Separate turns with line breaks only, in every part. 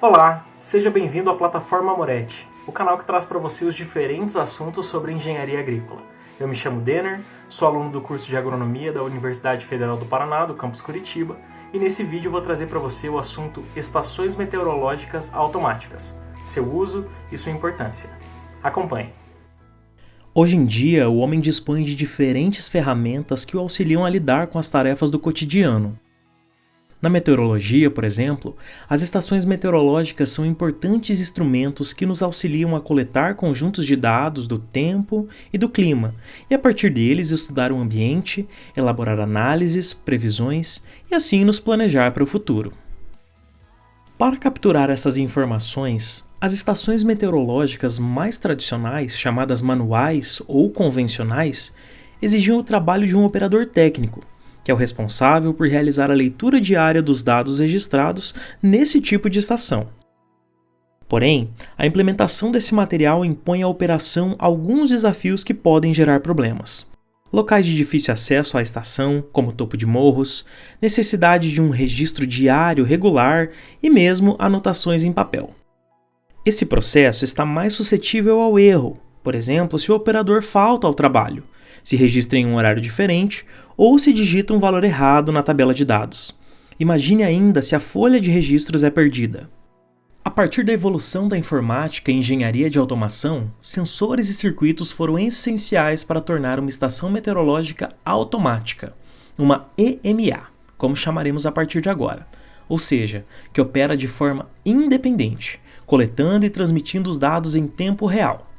Olá, seja bem-vindo à plataforma Moretti, o canal que traz para você os diferentes assuntos sobre engenharia agrícola. Eu me chamo Denner, sou aluno do curso de agronomia da Universidade Federal do Paraná, do campus Curitiba, e nesse vídeo eu vou trazer para você o assunto estações meteorológicas automáticas, seu uso e sua importância. Acompanhe.
Hoje em dia, o homem dispõe de diferentes ferramentas que o auxiliam a lidar com as tarefas do cotidiano. Na meteorologia, por exemplo, as estações meteorológicas são importantes instrumentos que nos auxiliam a coletar conjuntos de dados do tempo e do clima, e a partir deles estudar o ambiente, elaborar análises, previsões e assim nos planejar para o futuro. Para capturar essas informações, as estações meteorológicas mais tradicionais, chamadas manuais ou convencionais, exigiam o trabalho de um operador técnico, que é o responsável por realizar a leitura diária dos dados registrados nesse tipo de estação. Porém, a implementação desse material impõe à operação alguns desafios que podem gerar problemas. Locais de difícil acesso à estação, como topo de morros, necessidade de um registro diário regular e mesmo anotações em papel. Esse processo está mais suscetível ao erro, por exemplo, se o operador falta ao trabalho, se registra em um horário diferente ou se digita um valor errado na tabela de dados. Imagine ainda se a folha de registros é perdida. A partir da evolução da informática e engenharia de automação, sensores e circuitos foram essenciais para tornar uma estação meteorológica automática, uma EMA, como chamaremos a partir de agora, ou seja, que opera de forma independente, coletando e transmitindo os dados em tempo real.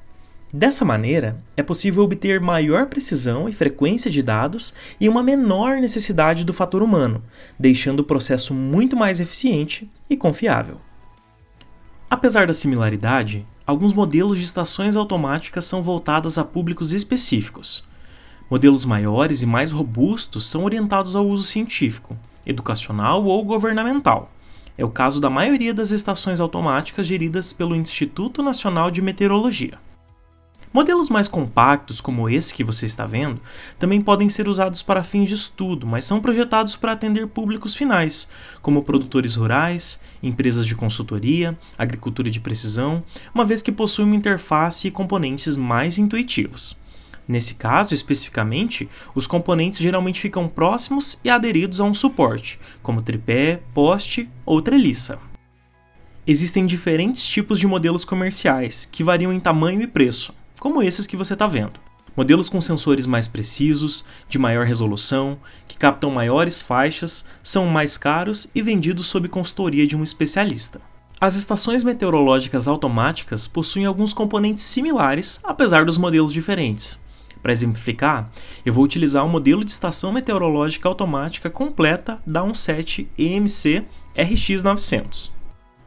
Dessa maneira, é possível obter maior precisão e frequência de dados e uma menor necessidade do fator humano, deixando o processo muito mais eficiente e confiável. Apesar da similaridade, alguns modelos de estações automáticas são voltadas a públicos específicos. Modelos maiores e mais robustos são orientados ao uso científico, educacional ou governamental. É o caso da maioria das estações automáticas geridas pelo Instituto Nacional de Meteorologia. Modelos mais compactos, como esse que você está vendo, também podem ser usados para fins de estudo, mas são projetados para atender públicos finais, como produtores rurais, empresas de consultoria, agricultura de precisão, uma vez que possuem uma interface e componentes mais intuitivos. Nesse caso, especificamente, os componentes geralmente ficam próximos e aderidos a um suporte, como tripé, poste ou treliça. Existem diferentes tipos de modelos comerciais, que variam em tamanho e preço, como esses que você está vendo. Modelos com sensores mais precisos, de maior resolução, que captam maiores faixas, são mais caros e vendidos sob consultoria de um especialista. As estações meteorológicas automáticas possuem alguns componentes similares, apesar dos modelos diferentes. Para exemplificar, eu vou utilizar o modelo de estação meteorológica automática completa da 17 EMC RX900.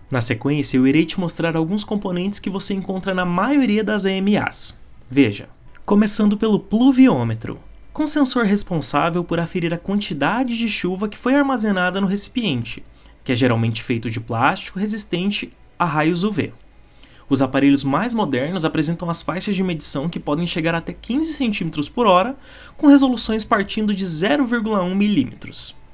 Na sequência, eu irei te mostrar alguns componentes que você encontra na maioria das EMAs. Veja, começando pelo pluviômetro, com sensor responsável por aferir a quantidade de chuva que foi armazenada no recipiente, que é geralmente feito de plástico resistente a raios UV. Os aparelhos mais modernos apresentam as faixas de medição que podem chegar até 15 cm por hora, com resoluções partindo de 0,1 mm.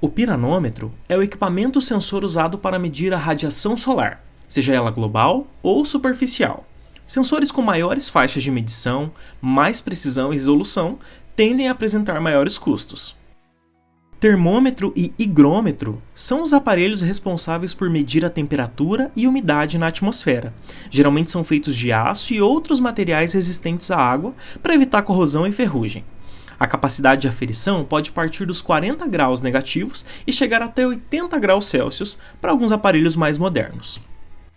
O piranômetro é o equipamento sensor usado para medir a radiação solar, seja ela global ou superficial. Sensores com maiores faixas de medição, mais precisão e resolução tendem a apresentar maiores custos. Termômetro e higrômetro são os aparelhos responsáveis por medir a temperatura e umidade na atmosfera. Geralmente são feitos de aço e outros materiais resistentes à água para evitar corrosão e ferrugem. A capacidade de aferição pode partir dos 40 graus negativos e chegar até 80 graus Celsius para alguns aparelhos mais modernos.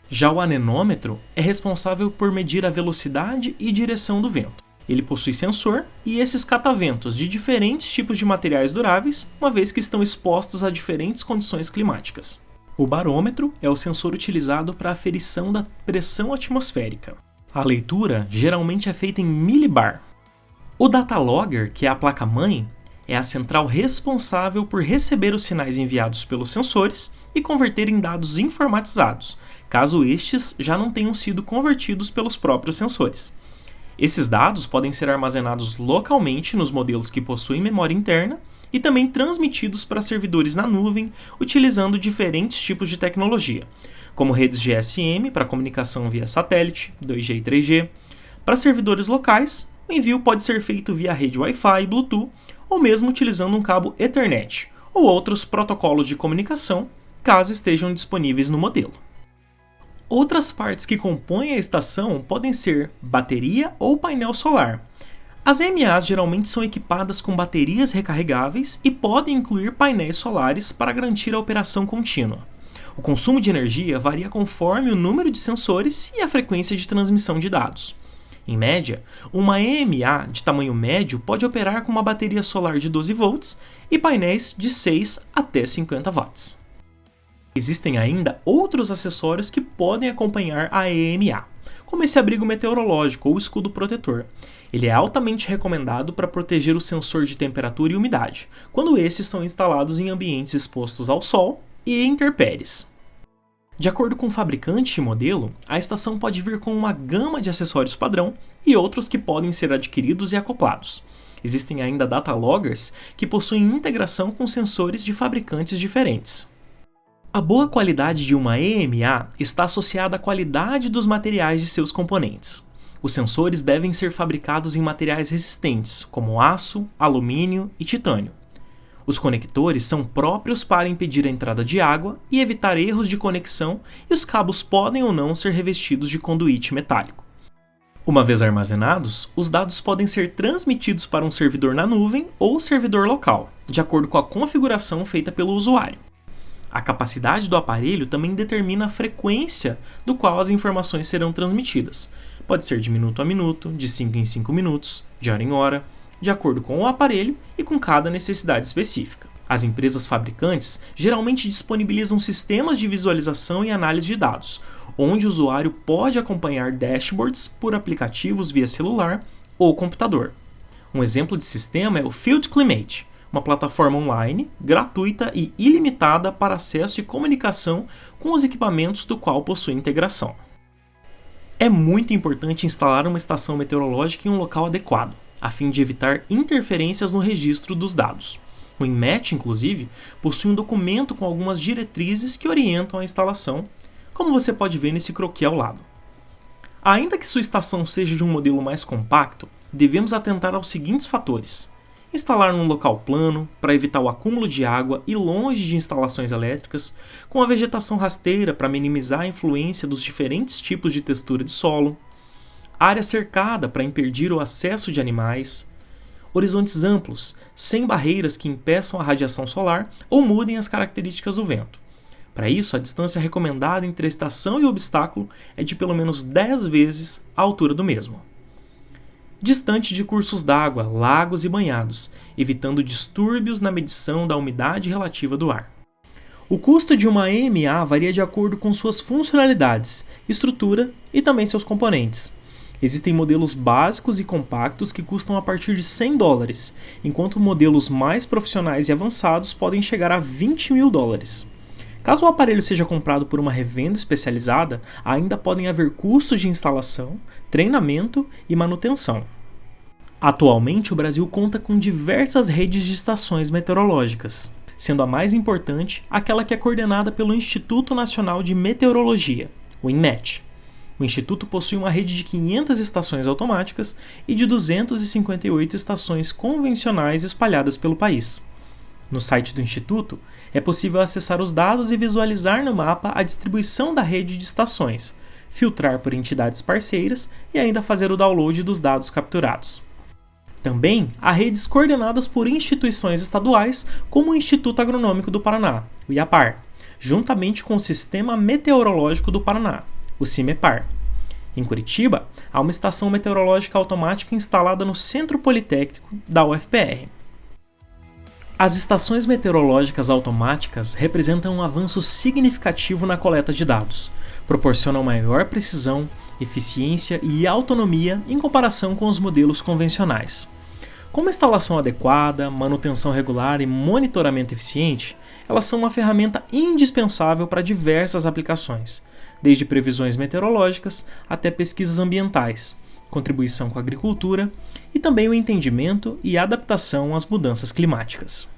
Já o anemômetro é responsável por medir a velocidade e direção do vento. Ele possui sensor e esses cataventos de diferentes tipos de materiais duráveis, uma vez que estão expostos a diferentes condições climáticas. O barômetro é o sensor utilizado para a aferição da pressão atmosférica. A leitura geralmente é feita em millibar. O datalogger, que é a placa-mãe, é a central responsável por receber os sinais enviados pelos sensores e converter em dados informatizados, caso estes já não tenham sido convertidos pelos próprios sensores. Esses dados podem ser armazenados localmente nos modelos que possuem memória interna e também transmitidos para servidores na nuvem utilizando diferentes tipos de tecnologia, como redes GSM para comunicação via satélite, 2G e 3G. Para servidores locais, o envio pode ser feito via rede Wi-Fi e Bluetooth, ou mesmo utilizando um cabo Ethernet, ou outros protocolos de comunicação, caso estejam disponíveis no modelo. Outras partes que compõem a estação podem ser bateria ou painel solar. As EMAs geralmente são equipadas com baterias recarregáveis e podem incluir painéis solares para garantir a operação contínua. O consumo de energia varia conforme o número de sensores e a frequência de transmissão de dados. Em média, uma EMA de tamanho médio pode operar com uma bateria solar de 12 volts e painéis de 6 até 50 watts. Existem ainda outros acessórios que podem acompanhar a EMA, como esse abrigo meteorológico ou escudo protetor. Ele é altamente recomendado para proteger o sensor de temperatura e umidade, quando estes são instalados em ambientes expostos ao sol e intempéries. De acordo com o fabricante e modelo, a estação pode vir com uma gama de acessórios padrão e outros que podem ser adquiridos e acoplados. Existem ainda data loggers que possuem integração com sensores de fabricantes diferentes. A boa qualidade de uma EMA está associada à qualidade dos materiais de seus componentes. Os sensores devem ser fabricados em materiais resistentes, como aço, alumínio e titânio. Os conectores são próprios para impedir a entrada de água e evitar erros de conexão, e os cabos podem ou não ser revestidos de conduíte metálico. Uma vez armazenados, os dados podem ser transmitidos para um servidor na nuvem ou servidor local, de acordo com a configuração feita pelo usuário. A capacidade do aparelho também determina a frequência do qual as informações serão transmitidas. Pode ser de minuto a minuto, de 5 em 5 minutos, de hora em hora, de acordo com o aparelho e com cada necessidade específica. As empresas fabricantes geralmente disponibilizam sistemas de visualização e análise de dados, onde o usuário pode acompanhar dashboards por aplicativos via celular ou computador. Um exemplo de sistema é o Field Climate, uma plataforma online, gratuita e ilimitada para acesso e comunicação com os equipamentos do qual possui integração. É muito importante instalar uma estação meteorológica em um local adequado, a fim de evitar interferências no registro dos dados. O INMET, inclusive, possui um documento com algumas diretrizes que orientam a instalação, como você pode ver nesse croquis ao lado. Ainda que sua estação seja de um modelo mais compacto, devemos atentar aos seguintes fatores: instalar num local plano, para evitar o acúmulo de água e longe de instalações elétricas, com a vegetação rasteira para minimizar a influência dos diferentes tipos de textura de solo, área cercada para impedir o acesso de animais, horizontes amplos, sem barreiras que impeçam a radiação solar ou mudem as características do vento. Para isso, a distância recomendada entre a estação e o obstáculo é de pelo menos 10 vezes a altura do mesmo. Distante de cursos d'água, lagos e banhados, evitando distúrbios na medição da umidade relativa do ar. O custo de uma EMA varia de acordo com suas funcionalidades, estrutura e também seus componentes. Existem modelos básicos e compactos que custam a partir de $100, enquanto modelos mais profissionais e avançados podem chegar a $20.000. Caso o aparelho seja comprado por uma revenda especializada, ainda podem haver custos de instalação, treinamento e manutenção. Atualmente, o Brasil conta com diversas redes de estações meteorológicas, sendo a mais importante aquela que é coordenada pelo Instituto Nacional de Meteorologia, o INMET. O Instituto possui uma rede de 500 estações automáticas e de 258 estações convencionais espalhadas pelo país. No site do Instituto, é possível acessar os dados e visualizar no mapa a distribuição da rede de estações, filtrar por entidades parceiras e ainda fazer o download dos dados capturados. Também há redes coordenadas por instituições estaduais, como o Instituto Agronômico do Paraná, o IAPAR, juntamente com o Sistema Meteorológico do Paraná, o CIMEPAR. Em Curitiba, há uma estação meteorológica automática instalada no Centro Politécnico da UFPR. As estações meteorológicas automáticas representam um avanço significativo na coleta de dados, proporcionam maior precisão, eficiência e autonomia em comparação com os modelos convencionais. Com uma instalação adequada, manutenção regular e monitoramento eficiente, elas são uma ferramenta indispensável para diversas aplicações, desde previsões meteorológicas até pesquisas ambientais, contribuição com a agricultura e também o entendimento e adaptação às mudanças climáticas.